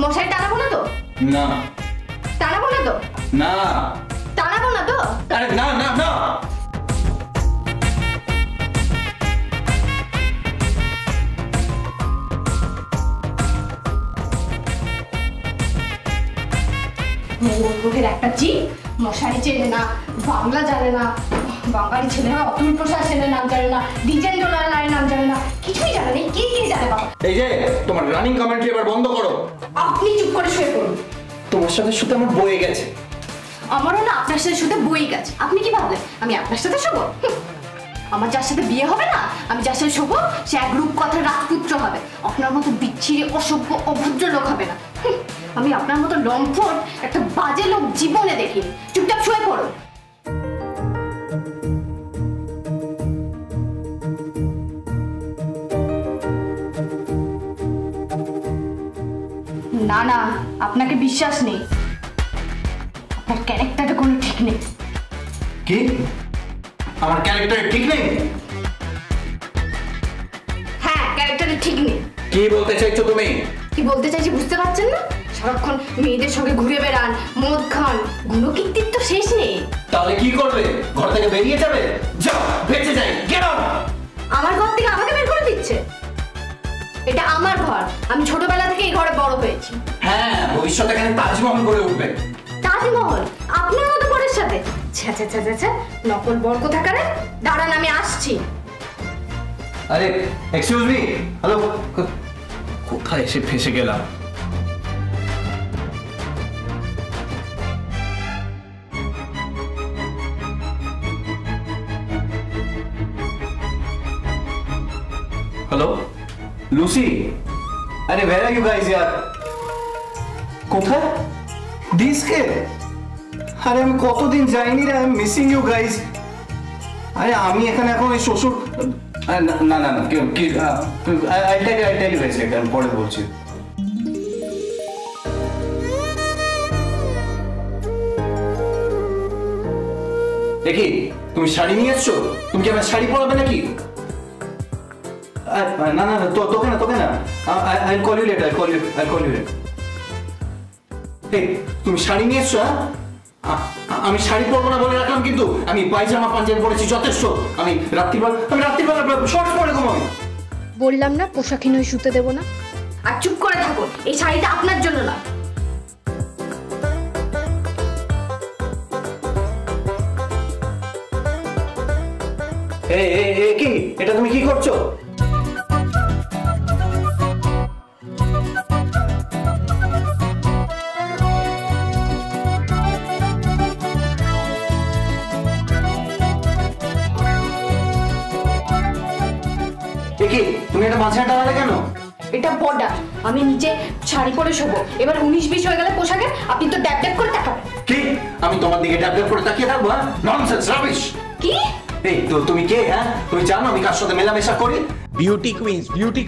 মশাই টানাবো না তো? না। টানাবো না তো? না। টানাবো না তো? আরে না না না। মুখের একটা জি মশারি চেনে না, বাংলা জানে না, বাঙালি ছেলেরা অতুল প্রসাদ সেনের নাম জানে না, দ্বিজেন্দ্র রায়ের নাম জানে না, কিছুই জানে না। কে কে জানে বাবা? এই যে তোমার রানিং কমেন্ট্রি এবার বন্ধ করো। আপনি চুপ করে শুয়ে পড়ুন। তোমার সাথে শুতে আমার বয়ে গেছে। আমারও না আপনার সাথে শুতে বই গেছে। আপনি কি ভাবলেন আমি আপনার সাথে শোবো? আমার যার সাথে বিয়ে হবে না, আমি যার সাথে শোবো সে এক রূপকথার রাজপুত্র হবে, আপনার মতো বিচ্ছিরি অসভ্য অভদ্র লোক হবে না। আমি আপনার মতো লম্পট একটা বাজে লোক জীবনে দেখিনি। চুপচাপ শুয়ে পড়ুন। না না, আপনাকে বিশ্বাস নেই, আপনার ক্যারেক্টারটা কোনো ঠিক নেই। কি? আমার ক্যারেক্টার ঠিক নেই? হ্যাঁ, ক্যারেক্টারটা ঠিক নেই। কি বলতে চাইছো তুমি? কি বলতে চাইছি বুঝতে পারছেন না? সারাক্ষণ মেয়েদের সঙ্গে ঘুরে বেড়ান, মদ খান, গুণকীর্তির তো শেষ নেই। তাহলে কি করবে? ঘর থেকে বেরিয়ে যাবে? যাও, বেঁচে যাই, গেট আউট। আমার ঘর থেকে আমাকে বের করে দিচ্ছে? এটা আমার ঘর, আমি ছোটবেলা থেকে এই ঘরে বড় হয়েছি। হ্যাঁ, ভবিষ্যতে এখানে তাজমহল গড়ে উঠবে। তাজমহল আপনার মতো বরের সাথে? ছ্যা ছ্যা ছ্যা ছ্যা, নকল বর কোথাকারে। দাঁড়ান, আমি আসছি। আরে এক্সকিউজ মি, হ্যালো, কোথায় এসে ফেসে গেলাম? हेलो लूसी, अरे वेयर आर यू गाइस यार? কোথায়? ডিস্কে? আরে আমি কতদিন যাইনি রে, I am missing you guys. আরে আমি এখানে এখন এই শ্বশুর, না না না কি I tell you guys later, পরে বলছি। দেখি তুমি শাড়ি নিয়ে এসছো, তুমি কি আমার শাড়ি পরাবে নাকি? না না তোকে না I call you later, I call you later. এই তুমি শাড়ি নিয়ে এসছো? আমি শাড়ি পরবো না বলে রাখলাম, কিন্তু আমি পায়জামা পাঞ্জাবি পরেছি যথেষ্ট। আমি রাত্রিবেলা শর্টস পরে ঘুমাই। বললাম না পোশাকহীন হয়ে শুতে দেবো না। আর চুপ করে থাকুন, এই শাড়িটা আপনার জন্য না। কি এটা তুমি কি করছো? কি তুমি এটা মাঝে টানালে কেন? এটা বর্ডার, আমি নিচে শাড়ি পরে শোবো। এবার 19-20 হয়ে গেলে পোশাকে আপনি তো ড্যাব ড্যাব করে তাকাবেন। কি আমি তোমার দিকে ড্যাব ড্যাব করে তাকিয়ে থাকবো? Nonsense, rubbish. কি? এই তো তুমি কে? হ্যাঁ, তুমি জানো আমি কার সাথে মেলামেশা করি? বিউটি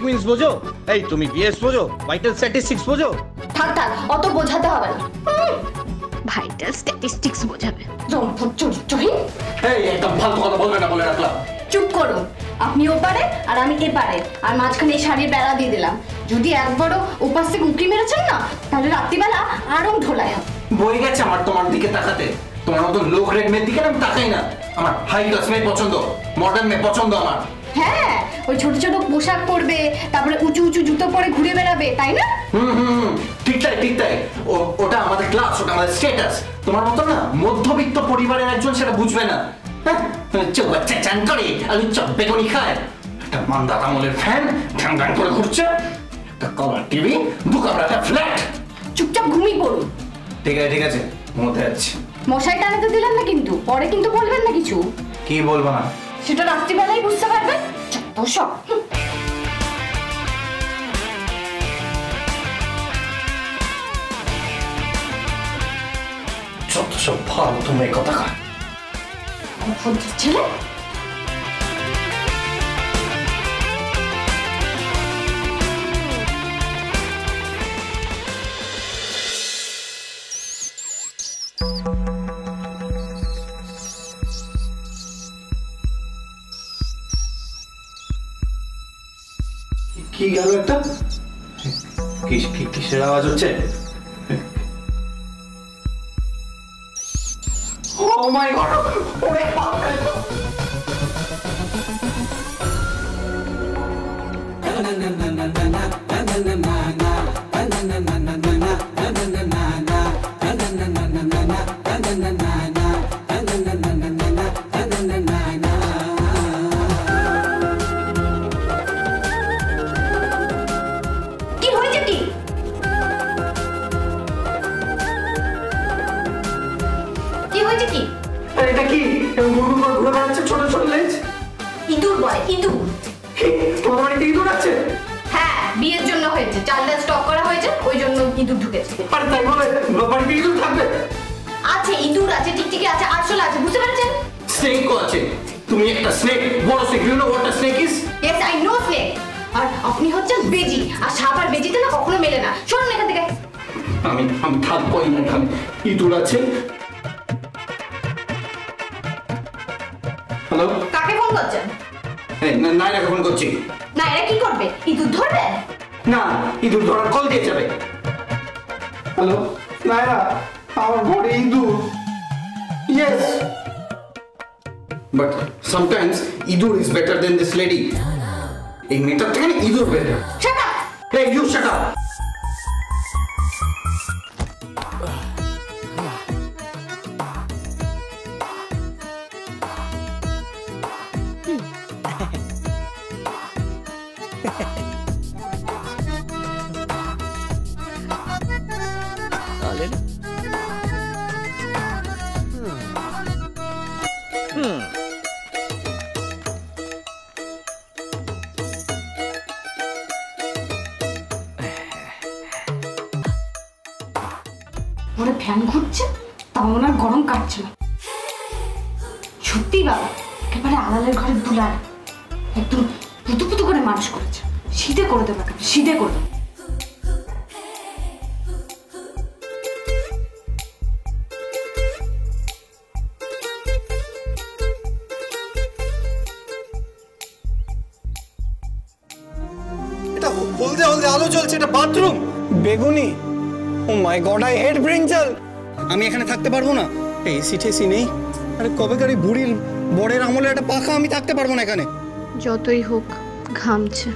কুইন্স বোঝো? এই তুমি বিএস বোঝো? ভাইটাল স্ট্যাটিস্টিক্স বোঝো? থাক অত বোঝাতে হবে না। ভাইটাল স্ট্যাটিস্টিক্স বোঝাবে জম্পট চরিত্রহীন। এই একদম ফালতু কথা বলবে না বলে রাখলাম। চুপ করুন, আপনি ওপারে আর আমি এপারে, আর মাঝখানে এই শাড়ির বেড়া দিয়ে দিলাম। যদি একবারও উপাস থেকে উঁকি মেরেছেন না, তাহলে রাত্রিবেলা আরো ঢোলায়। বই গেছে আমার তোমার দিকে তাকাতে। তোমার মতো লোক রেড মেয়ের দিকে আমি তাকাই না। আমার হাই ক্লাস মেয়ে পছন্দ, মডার্ন মেয়ে পছন্দ আমার। হ্যাঁ, ওই ছোট ছোট পোশাক পরবে, তারপরে উঁচু উঁচু জুতো পরে ঘুরে বেড়াবে, তাই না? ঠিক তাই। ওটা আমাদের ক্লাস, ওটা আমাদের স্ট্যাটাস। তোমার মতো না মধ্যবিত্ত পরিবারের একজন সেটা বুঝবে না। চান করে আলু চপ বেগুনি খায়, একটা মান্দার আমলের ফ্যান ঢ্যাং ঢ্যাং করে ঘুরছে, একটা কলার টিভি, দুকামরাটা ফ্ল্যাট। চুপচাপ ঘুমিয়ে পড়ুন। ঠিক আছে ঘুমোতে যাচ্ছি। মশাই টানাতে দিলেন না কিন্তু, পরে কিন্তু বলবেন না কিছু। কি বলবো না? সেটা রাত্রিবেলাই বুঝতে পারবেন। যত সব। যত সব ফালতু মেয়ে কথা কয়। ছেলে কি গেল একটা? কিসের আওয়াজ হচ্ছে? ও মাই গড, ওরে বাপ রে। কি হয়েছে কি? কি হয়েছে কি? এটা কি ঘুরে বেড়াচ্ছে ছোট ছোট লেজ? ইঁদুর বলে, ইঁদুর। তোমার বাড়িতে ইঁদুর আছে? হ্যাঁ, বিয়ের জন্য হয়েছে, চাল ডাল স্টক করা হয়েছে, ওই জন্য ইঁদুর ঢুকেছে। আরে তাই বলে বাড়িতে ইঁদুর থাকবে? আছে, ইঁদুর আছে, টিকটিকি আছে, আরশোলা আছে, বুঝতে পারছেন? স্নেকও আছে। তুমি একটা স্নেক, বড় snake, you know what a snake is? Yes, I know snake. আর আপনি হচ্ছেন বেজি, আর সাপ আর বেজিতে না কখনো মেলে না। শোনুন এখান থেকে। আমি থাকবোই না এখানে। ইঁদুর আছে। হ্যালো, কাকে ফোন করছেন? এই নাইরাকে ফোন করছি। না, এরা কি করবে? ইঁদুর ধরবে? না, ইঁদুর ধরার কল দিয়ে যাবে। হ্যালো নাইরা, আমার ঘরে ইঁদুর। ইয়েস, বাট সামটাইমস ইঁদুর is better then this lady. এই মেয়েটার থেকে না ইঁদুর better. Shut up. Hey, you shut up! ওরা ফ্যান ঘুরছে, তাও ওনার গরম কাটছে না। সত্যি বাবা, একেবারে আলালের ঘরের দুলার, একদম পুতু পুতু করে মানুষ করেছে। শীতে করে দেবো, শীতে করে দেবো। এটা হলদে হলদে আলো জ্বলছে, এটা বাথরুম। বেগুনি, ও মাই গড, আই হেট ব্রিঞ্জাল। আমি এখানে থাকতে পারবো না, এসি টেসি নেই। আরে কবেকার এই বুড়ির বরের আমলে একটা পাখা, আমি থাকতে পারবো না এখানে। যতই হোক ঘামছে।